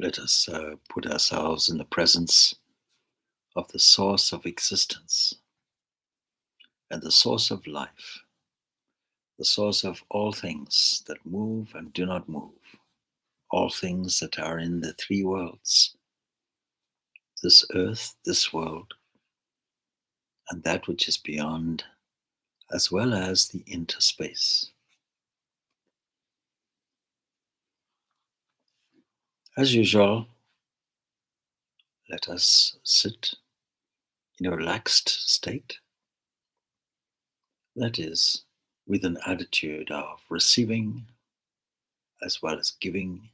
Let us put ourselves in the presence of the source of existence and the source of life, the source of all things that move and do not move, all things that are in the three worlds, this earth, this world, and that which is beyond, as well as the interspace. As usual, let us sit in a relaxed state, that is, with an attitude of receiving as well as giving,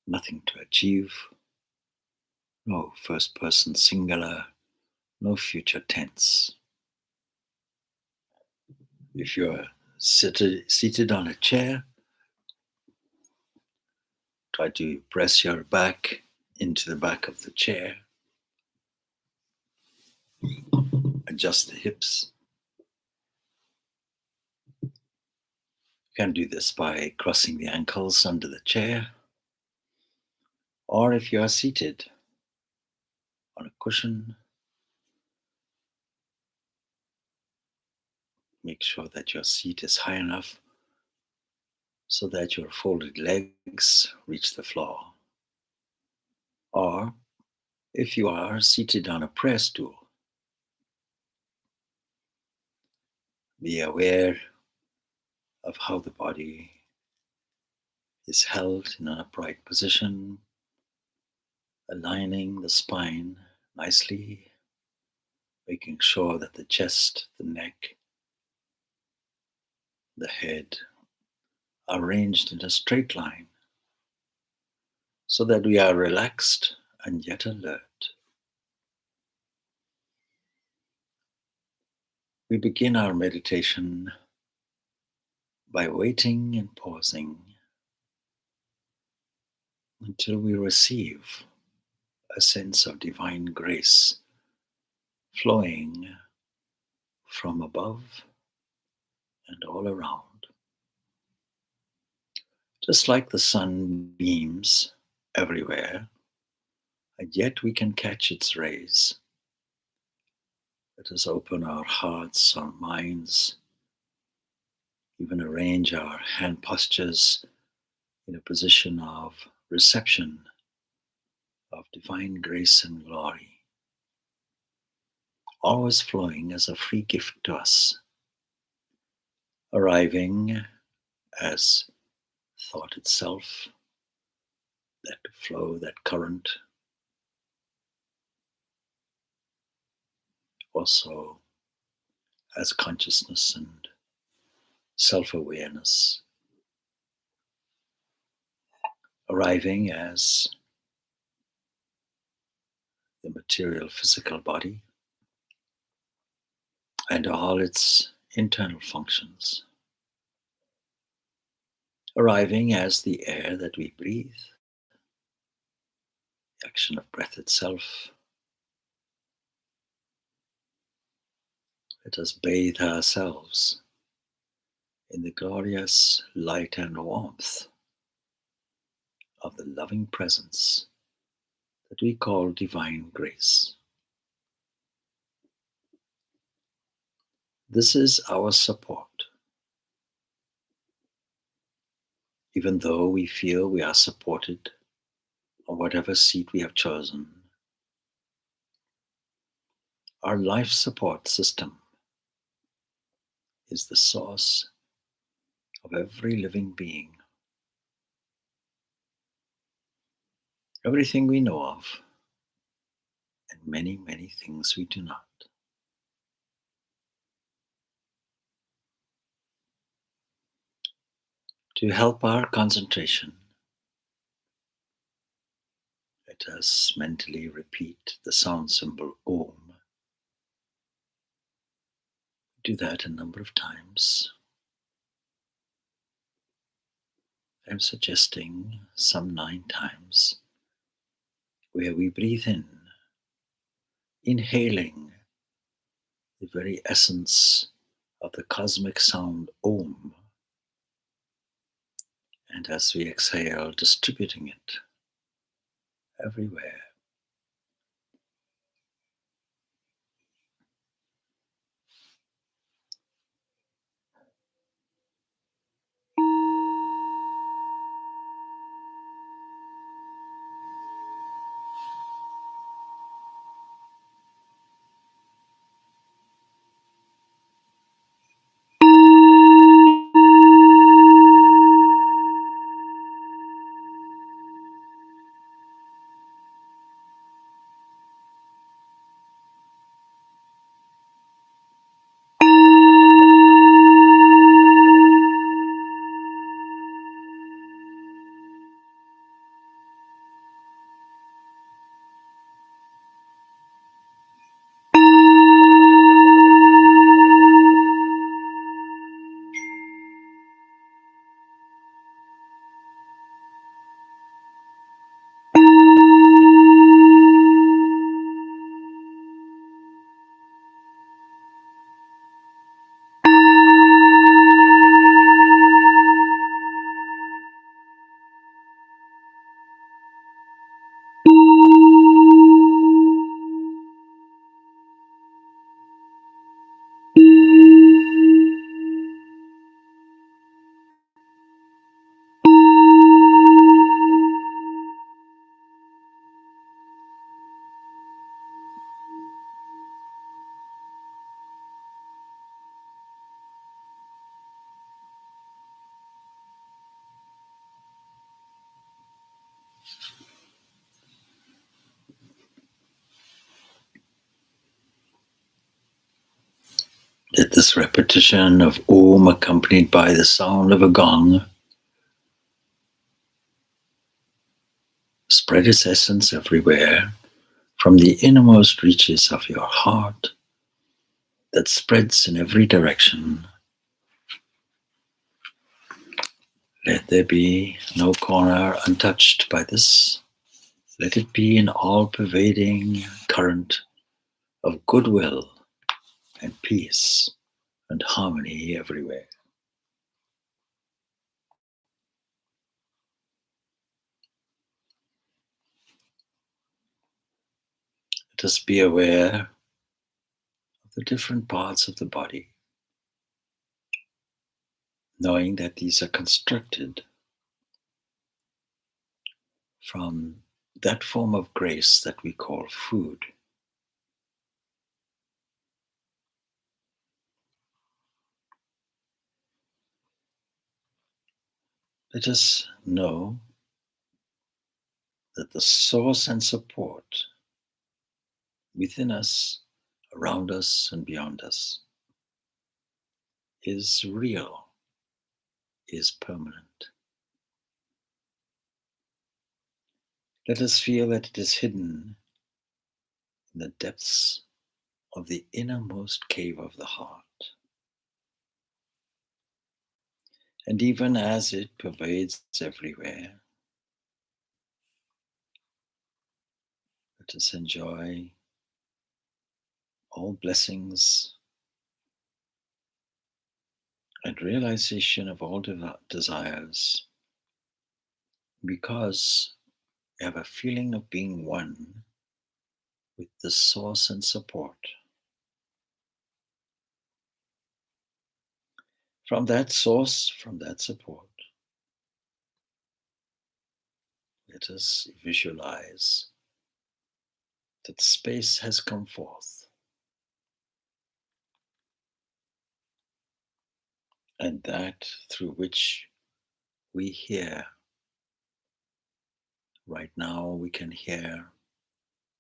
nothing to achieve, no first person singular, no future tense. If you're seated on a chair, try to press your back into the back of the chair, adjust the hips. You can do this by crossing the ankles under the chair, or if you are seated on a cushion, make sure that your seat is high enough so that your folded legs reach the floor. Or if you are seated on a prayer stool, be aware of how the body is held in an upright position, aligning the spine nicely, making sure that the chest, the neck, the head are arranged in a straight line so that we are relaxed and yet alert. We begin our meditation by waiting and pausing until we receive a sense of divine grace flowing from above and all around. Just like the sun beams everywhere, and yet we can catch its rays. Let us open our hearts, our minds, even arrange our hand postures in a position of reception of divine grace and glory, always flowing as a free gift to us, arriving as thought itself, that flow, that current, also as consciousness and self-awareness, arriving as the material physical body and all its internal functions, arriving as the air that we breathe, the action of breath itself. Let us bathe ourselves in the glorious light and warmth of the loving presence that we call divine grace. This is our support. Even though we feel we are supported on whatever seat we have chosen, our life support system is the source of every living being. Everything we know of, and many, many things we do not. To help our concentration, let us mentally repeat the sound symbol Om. Do that a number of times. I'm suggesting some 9 times, where we breathe in, inhaling the very essence of the cosmic sound Om, And as we exhale, distributing it everywhere. Let this repetition of Om accompanied by the sound of a gong spread its essence everywhere from the innermost reaches of your heart that spreads in every direction. Let there be no corner untouched by this. Let it be an all-pervading current of goodwill and peace and harmony everywhere. Let us be aware of the different parts of the body, knowing that these are constructed from that form of grace that we call food. Let us know that the source and support within us, around us, and beyond us is real, is permanent. Let us feel that it is hidden in the depths of the innermost cave of the heart. And even as it pervades everywhere, let us enjoy all blessings and realization of all desires, because we have a feeling of being one with the source and support. From that source, from that support, let us visualize that space has come forth, and that through which we hear. Right now we can hear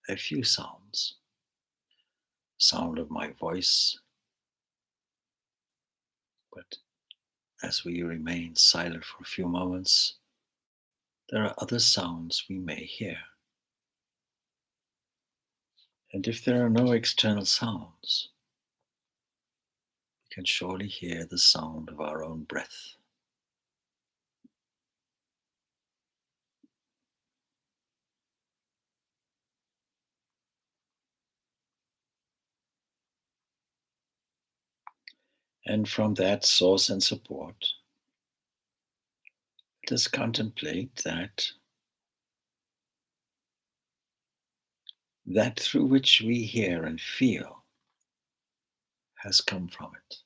a few sounds. Sound of my voice, but as we remain silent for a few moments, there are other sounds we may hear. And if there are no external sounds, we can surely hear the sound of our own breath. And from that source and support, Just contemplate that through which we hear and feel has come from it.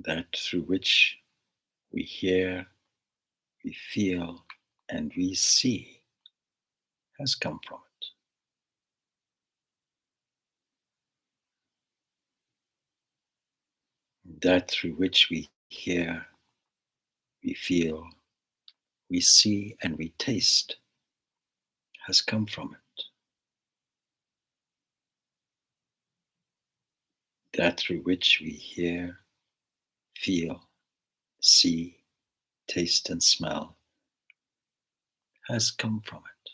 That through which we hear, we feel, and we see has come from it. That through which we hear, we feel, we see, and we taste has come from it. That through which we hear, feel, see, taste, and smell has come from it.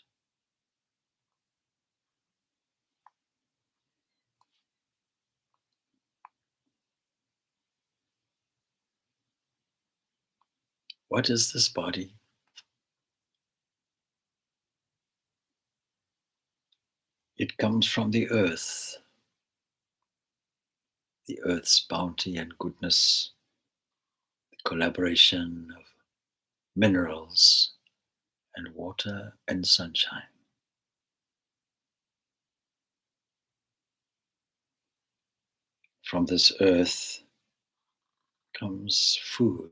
What is this body? It comes from the earth's bounty and goodness, the collaboration of minerals and water and sunshine. From this earth comes food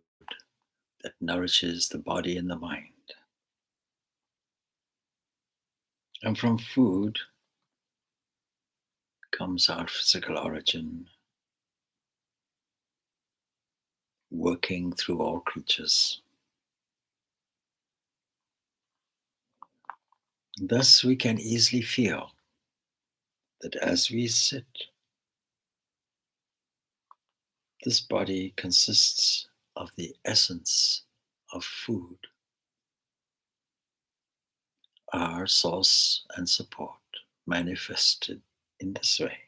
that nourishes the body and the mind. And from food comes our physical origin, working through all creatures. Thus, we can easily feel that as we sit, this body consists of the essence of food, our source and support manifested in this way.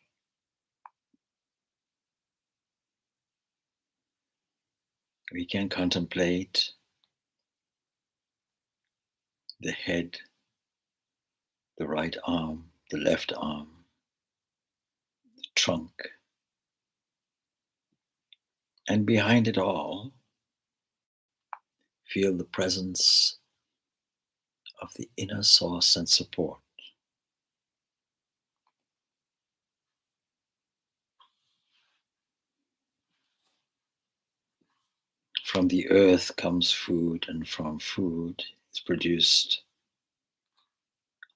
We can contemplate the head, the right arm, the left arm, the trunk, and behind it all, feel the presence of the inner source and support. From the earth comes food, and from food is produced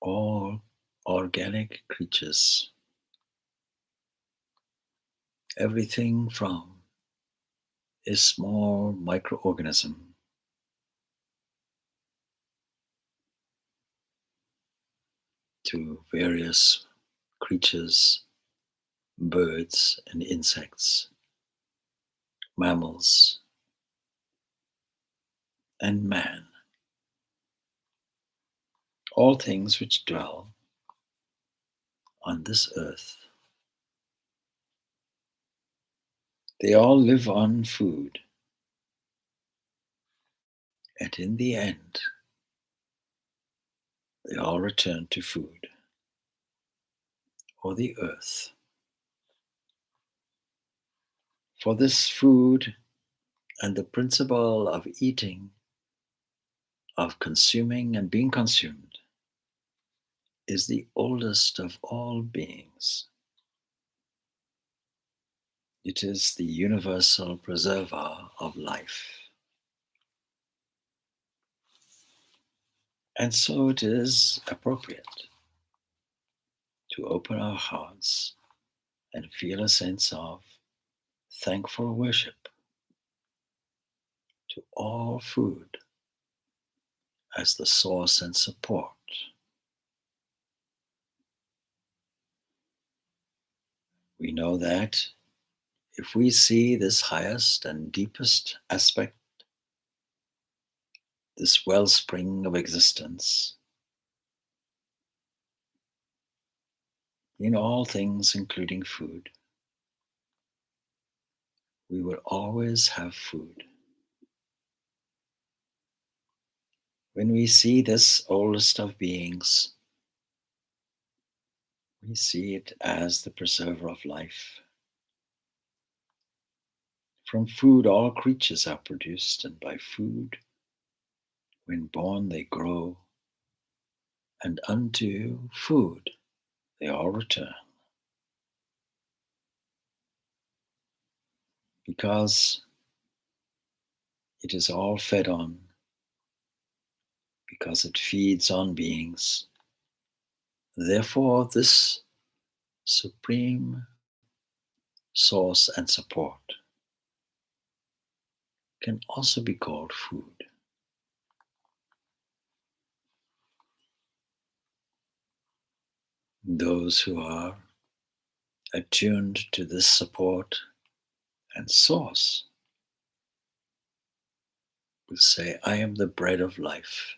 all organic creatures. Everything from a small microorganism to various creatures, birds and insects, mammals, and man. All things which dwell on this earth. They all live on food. And in the end, they all return to food or the earth. For this food and the principle of eating, of consuming and being consumed, is the oldest of all beings. It is the universal preserver of life. And so it is appropriate to open our hearts and feel a sense of thankful worship to all food as the source and support. We know that if we see this highest and deepest aspect, this wellspring of existence, in all things, including food, we will always have food. When we see this oldest of beings, we see it as the preserver of life. From food all creatures are produced, and by food, when born, they grow, and unto food they all return. Because it is all fed on, because it feeds on beings. Therefore, this supreme source and support can also be called food. Those who are attuned to this support and source will say, I am the bread of life.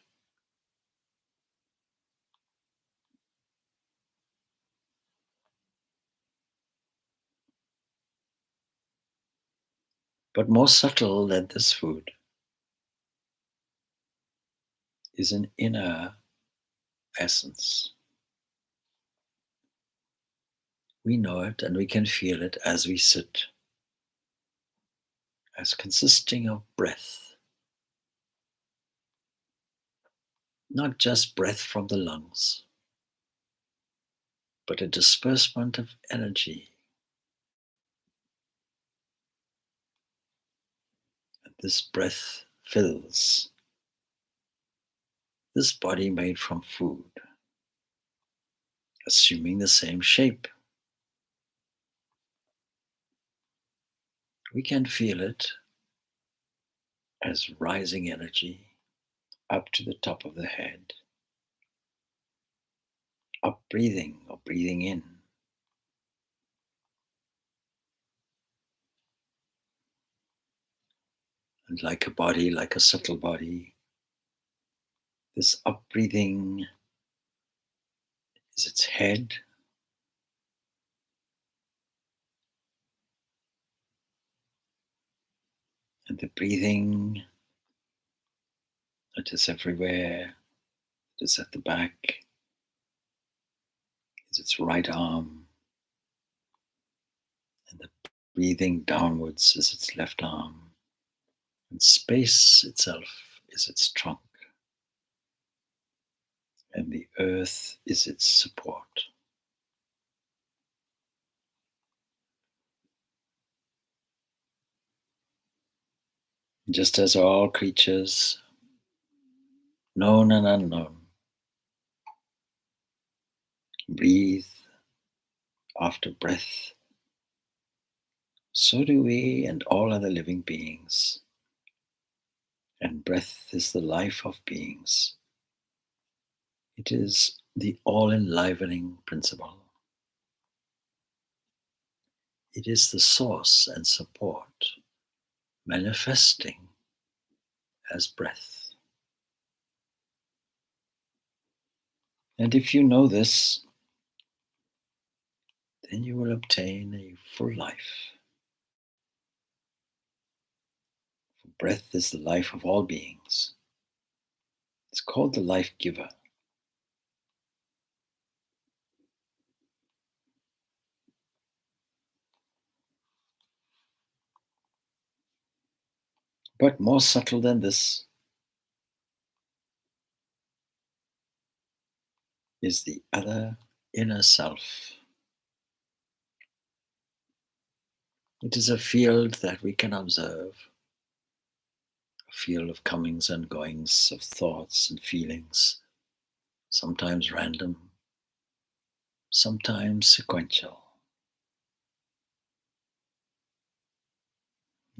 But more subtle than this food is an inner essence. We know it and we can feel it as we sit, as consisting of breath, not just breath from the lungs, but a disbursement of energy. And this breath fills this body made from food, assuming the same shape. We can feel it as rising energy up to the top of the head, up breathing or breathing in. And like a body, like a subtle body, this up breathing is its head, and the breathing that is everywhere, that is at the back, is its right arm, and the breathing downwards is its left arm, and space itself is its trunk, and the earth is its support. Just as all creatures, known and unknown, breathe after breath, so do we and all other living beings. And breath is the life of beings. It is the all-enlivening principle. It is the source and support manifesting as breath. And if you know this, then you will obtain a full life. For breath is the life of all beings. It's called the life giver. But more subtle than this is the other inner self. It is a field that we can observe, a field of comings and goings, of thoughts and feelings, sometimes random, sometimes sequential.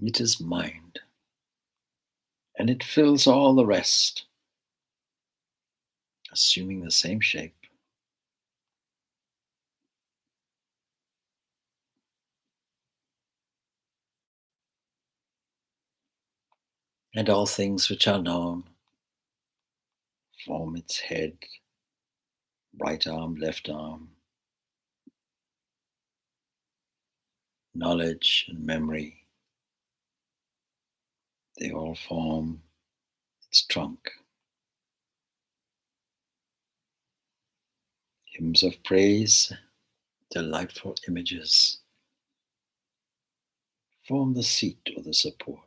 It is mind, and it fills all the rest, assuming the same shape. And all things which are known form its head, right arm, left arm, knowledge and memory. They all form its trunk. Hymns of praise, delightful images form the seat or the support.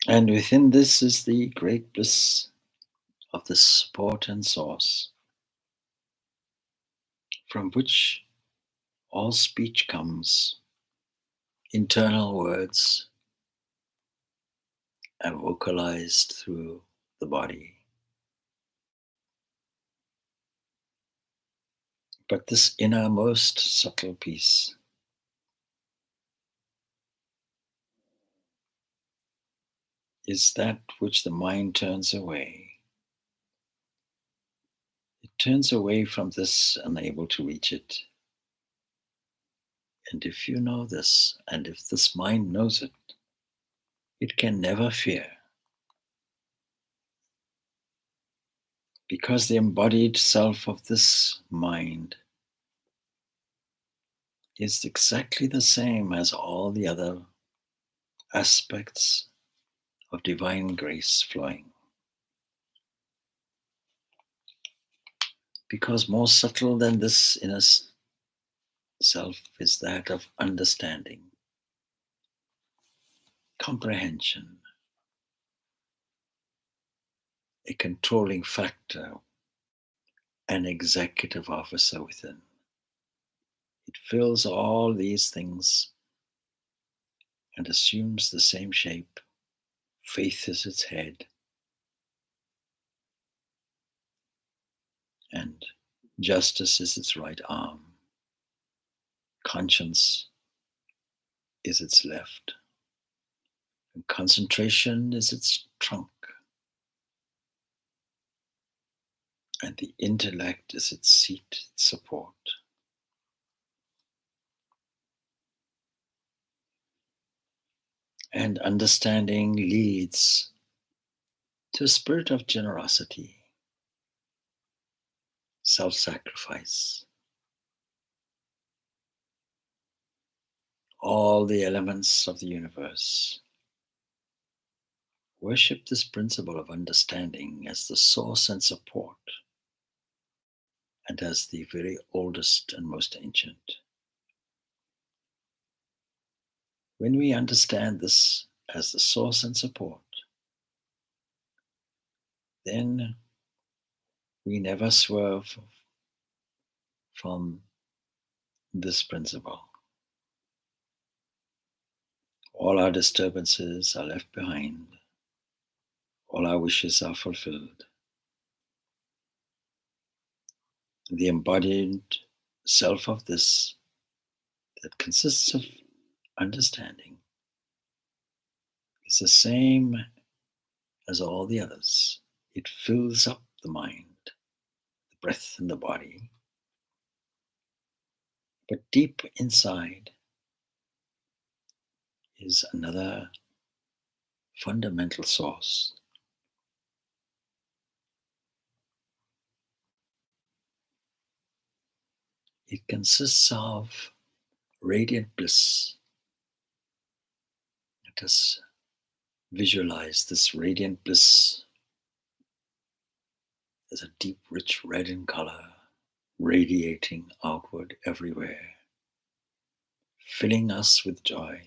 And within this is the great bliss of the support and source, from which all speech comes, internal words are vocalized through the body. But this innermost subtle peace is that which the mind turns away. It turns away from this, unable to reach it. And if you know this, and if this mind knows it, it can never fear. Because the embodied self of this mind is exactly the same as all the other aspects of divine grace flowing. Because more subtle than this inner self is that of understanding, comprehension, a controlling factor, an executive officer within. It fills all these things and assumes the same shape. Faith is its head, and justice is its right arm. Conscience is its left, and concentration is its trunk, and the intellect is its seat, its support. And understanding leads to a spirit of generosity, self-sacrifice. All the elements of the universe worship this principle of understanding as the source and support, and as the very oldest and most ancient. When we understand this as the source and support, then we never swerve from this principle. All our disturbances are left behind. All our wishes are fulfilled. The embodied self of this, that consists of understanding, is the same as all the others. It fills up the mind, the breath, and the body. But deep inside is another fundamental source. It consists of radiant bliss. Let us visualize this radiant bliss as a deep, rich red in color, radiating outward everywhere, filling us with joy.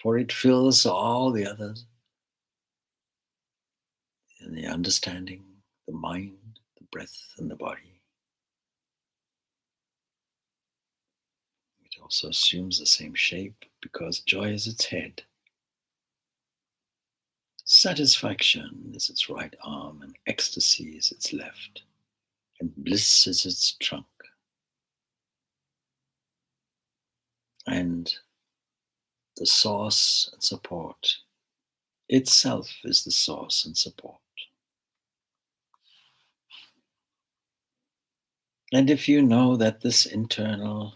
For it fills all the others in the understanding, the mind, the breath, and the body. It also assumes the same shape because joy is its head. Satisfaction is its right arm, and ecstasy is its left, and bliss is its trunk. And the source and support itself is the source and support. And if you know that this internal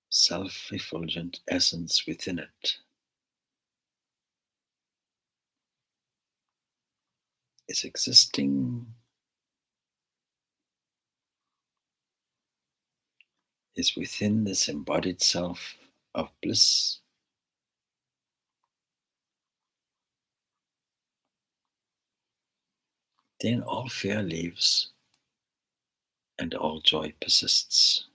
self-effulgent essence within it is existing, is within this embodied self of bliss, then all fear leaves and all joy persists.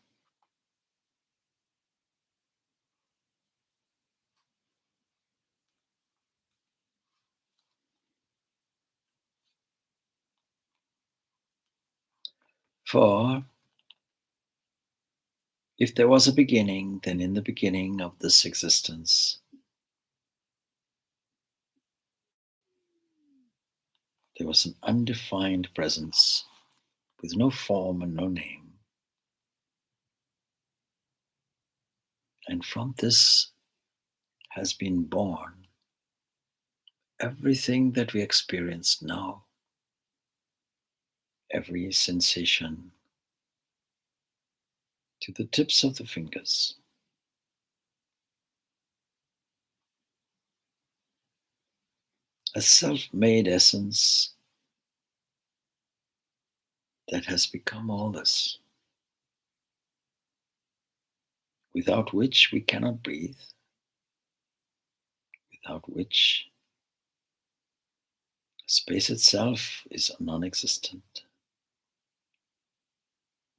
For if there was a beginning, then in the beginning of this existence, there was an undefined presence with no form and no name. And from this has been born everything that we experience now, every sensation to the tips of the fingers. A self-made essence that has become all this, without which we cannot breathe, without which space itself is non-existent.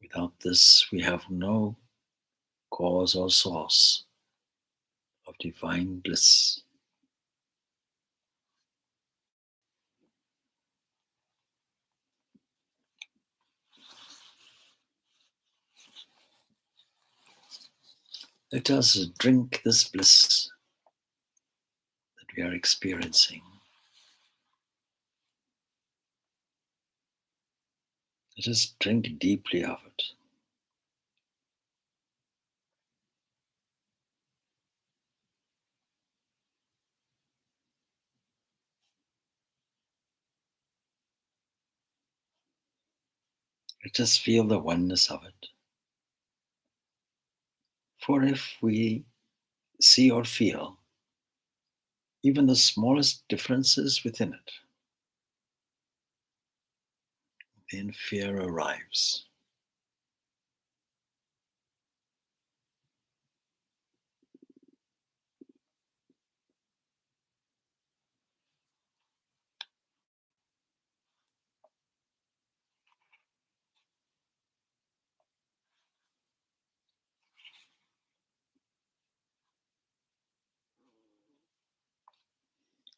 Without this, we have no cause or source of divine bliss. Let us drink this bliss that we are experiencing. Let us drink deeply of it. Let us feel the oneness of it. For if we see or feel even the smallest differences within it, then fear arrives.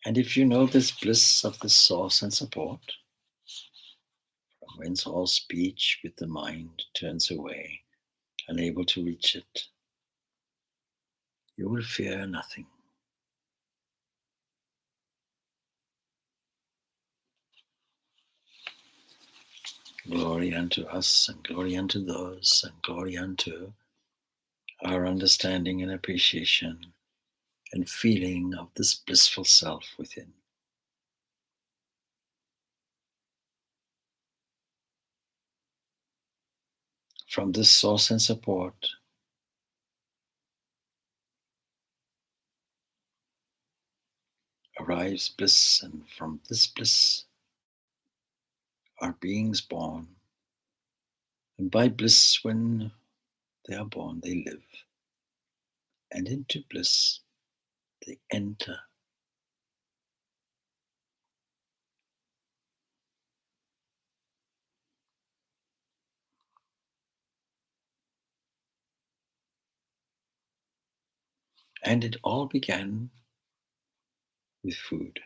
And if you know this bliss of the source and support, from whence all speech with the mind turns away, unable to reach it, you will fear nothing. Glory unto us, and glory unto those, and glory unto our understanding and appreciation and feeling of this blissful self within. From this source and support, arrives bliss, and from this bliss are beings born. And by bliss, when they are born, they live. And into bliss, they enter. And it all began with food.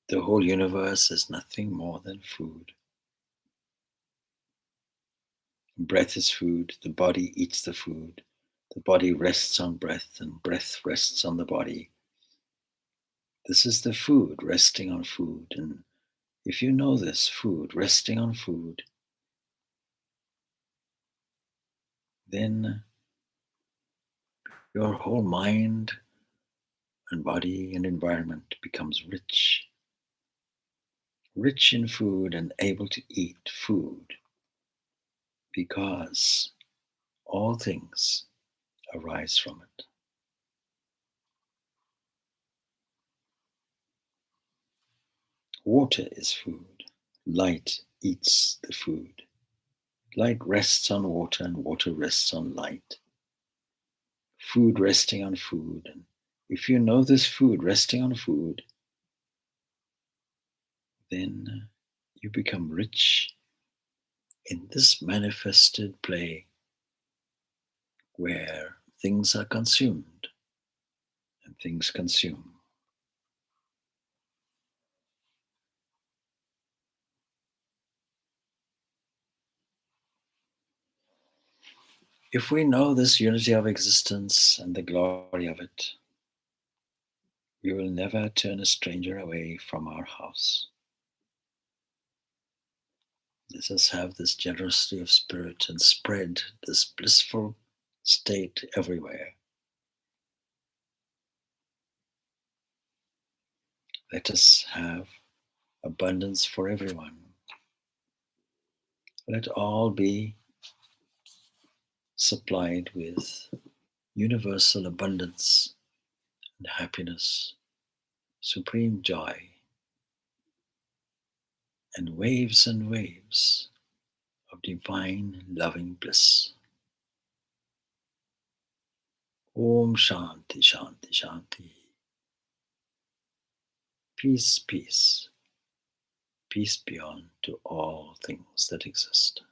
The whole universe is nothing more than food. Breath is food, the body eats the food, the body rests on breath, and breath rests on the body. This is the food resting on food, and if you know this food resting on food, then your whole mind and body and environment becomes rich. Rich in food and able to eat food because all things arise from it. Water is food. Light eats the food. Light rests on water and water rests on light. food resting on food. And if you know this food resting on food, then you become rich in this manifested play where things are consumed and things consume. If we know this unity of existence and the glory of it, we will never turn a stranger away from our house. Let us have this generosity of spirit and spread this blissful state everywhere. Let us have abundance for everyone. Let all be supplied with universal abundance and happiness, supreme joy, and waves of divine loving bliss. Om Shanti Shanti Shanti. Peace, peace, peace beyond to all things that exist.